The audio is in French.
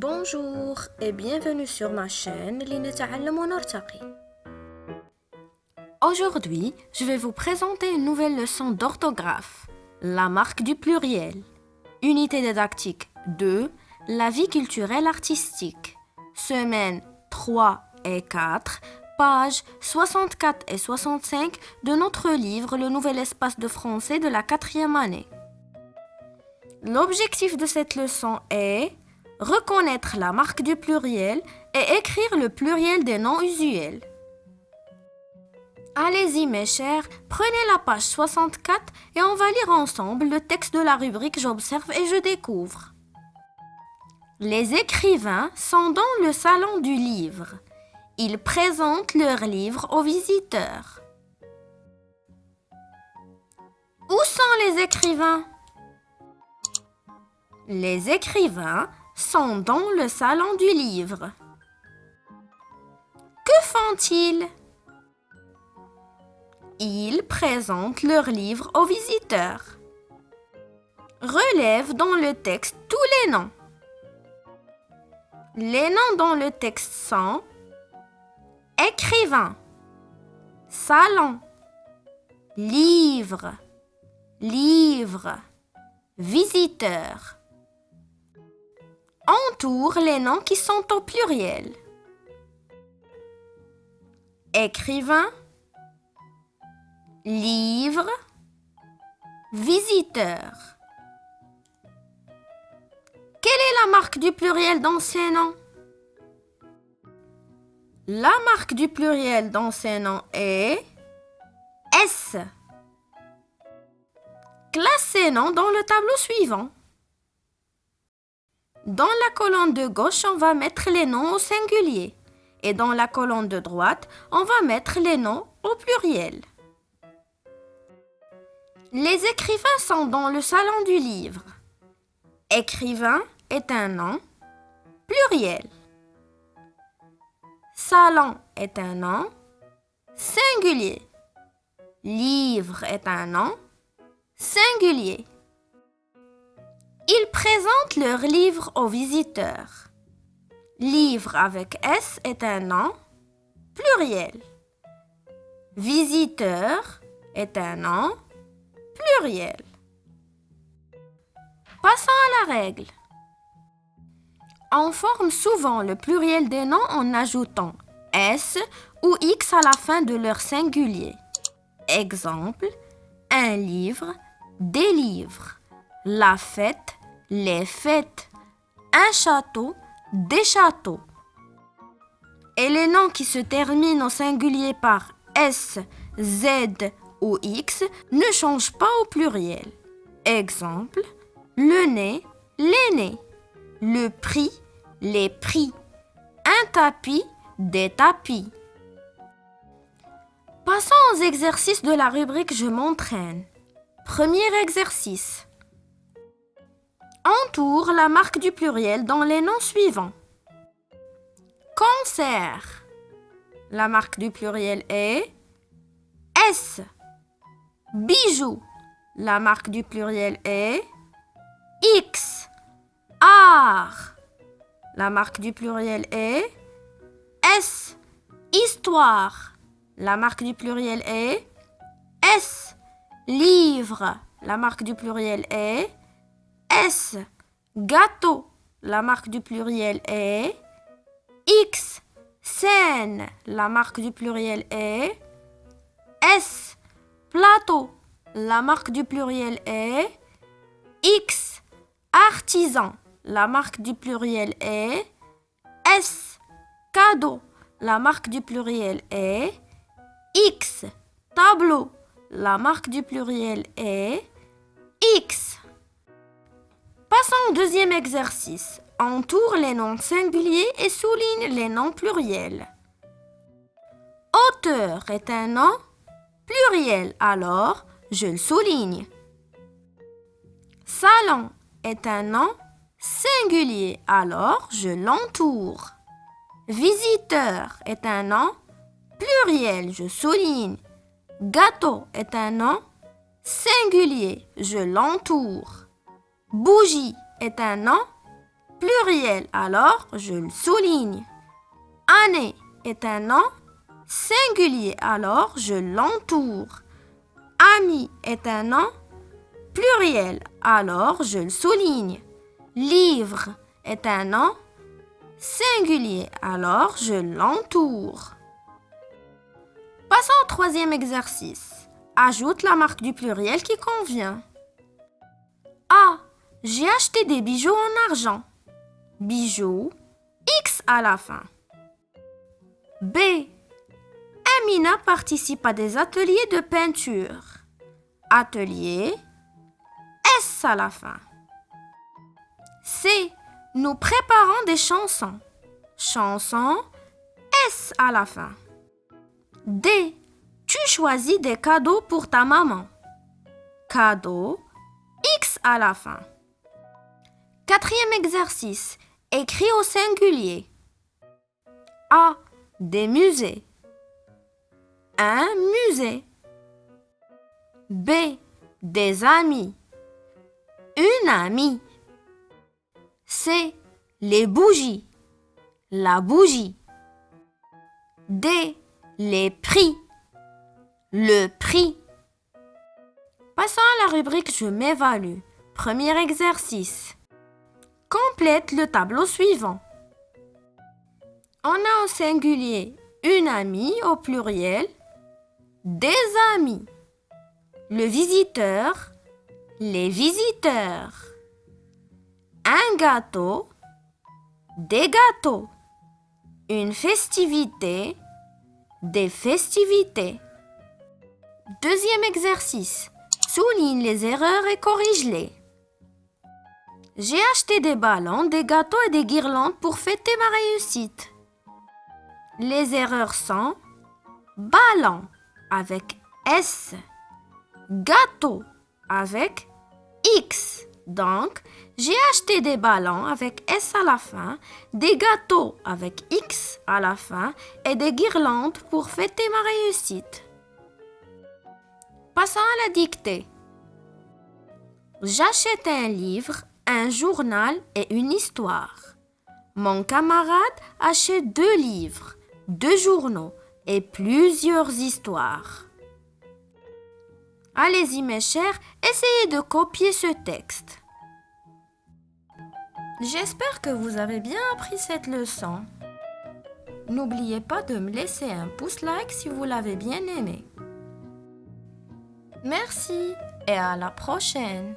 Bonjour et bienvenue sur ma chaîne لنتعلم ونرتقي. Aujourd'hui, je vais vous présenter une nouvelle leçon d'orthographe, la marque du pluriel. Unité didactique 2, la vie culturelle artistique. Semaine 3 et 4, pages 64 et 65 de notre livre Le Nouvel Espace de français de la 4e année. L'objectif de cette leçon est reconnaître la marque du pluriel et écrire le pluriel des noms usuels. Allez-y mes chers, prenez la page 64 et on va lire ensemble le texte de la rubrique J'observe et je découvre. Les écrivains sont dans le salon du livre. Ils présentent leurs livres aux visiteurs. Où sont les écrivains? Les écrivains sont dans le salon du livre. Que font-ils? Ils présentent leurs livres aux visiteurs. Relève dans le texte tous les noms. Les noms dans le texte sont écrivain, salon, livre, visiteur. Entoure les noms qui sont au pluriel. Écrivain, livre, visiteur. Quelle est la marque du pluriel dans ces noms? La marque du pluriel dans ces noms est S. Classe ces noms dans le tableau suivant. Dans la colonne de gauche, on va mettre les noms au singulier. Et dans la colonne de droite, on va mettre les noms au pluriel. Les écrivains sont dans le salon du livre. Écrivain est un nom pluriel. Salon est un nom singulier. Livre est un nom singulier. Ils présentent leurs livres aux visiteurs. Livre avec S est un nom pluriel. Visiteur est un nom pluriel. Passons à la règle. On forme souvent le pluriel des noms en ajoutant S ou X à la fin de leur singulier. Exemple, un livre, des livres. La fête, les fêtes. Un château, des châteaux. Et les noms qui se terminent au singulier par S, Z ou X ne changent pas au pluriel. Exemple, le nez, les nez. Le prix, les prix. Un tapis, des tapis. Passons aux exercices de la rubrique Je m'entraîne. Premier exercice. Entoure la marque du pluriel dans les noms suivants. Concert. La marque du pluriel est S. Bijoux. La marque du pluriel est X. Art. La marque du pluriel est S. Histoire. La marque du pluriel est S. Livre. La marque du pluriel est S. Gâteau. La marque du pluriel est X. Scène. La marque du pluriel est S. Plateau. La marque du pluriel est X. Artisan. La marque du pluriel est S. Cadeau. La marque du pluriel est X. Tableau. La marque du pluriel est X. Passons au deuxième exercice. Entoure les noms singuliers et souligne les noms pluriels. Auteur est un nom pluriel, alors je le souligne. Salon est un nom singulier, alors je l'entoure. Visiteur est un nom pluriel, je souligne. Gâteau est un nom singulier, je l'entoure. Bougie est un nom pluriel, alors je le souligne. Année est un nom singulier, alors je l'entoure. Ami est un nom pluriel, alors je le souligne. Livre est un nom singulier, alors je l'entoure. Passons au troisième exercice. Ajoute la marque du pluriel qui convient. A. J'ai acheté des bijoux en argent. Bijoux, X à la fin. B. Amina participe à des ateliers de peinture. Atelier, S à la fin. C. Nous préparons des chansons. Chansons, S à la fin. D. Tu choisis des cadeaux pour ta maman. Cadeau, X à la fin. Quatrième exercice. Écris au singulier. A. Des musées. Un musée. B. Des amis. Une amie. C. Les bougies. La bougie. D. Les prix. Le prix. Passons à la rubrique Je m'évalue. Premier exercice. Complète le tableau suivant. On a au singulier une amie, au pluriel, des amis. Le visiteur, les visiteurs. Un gâteau, des gâteaux. Une festivité, des festivités. Deuxième exercice. Souligne les erreurs et corrige-les. J'ai acheté des ballons, des gâteaux et des guirlandes pour fêter ma réussite. Les erreurs sont ballon avec S, gâteau avec X. Donc, j'ai acheté des ballons avec S à la fin, des gâteaux avec X à la fin et des guirlandes pour fêter ma réussite. Passons à la dictée. J'achète un livre, un journal et une histoire. Mon camarade achète 2 livres, 2 journaux et plusieurs histoires. Allez-y mes chers, essayez de copier ce texte. J'espère que vous avez bien appris cette leçon. N'oubliez pas de me laisser un pouce like si vous l'avez bien aimé. Merci et à la prochaine.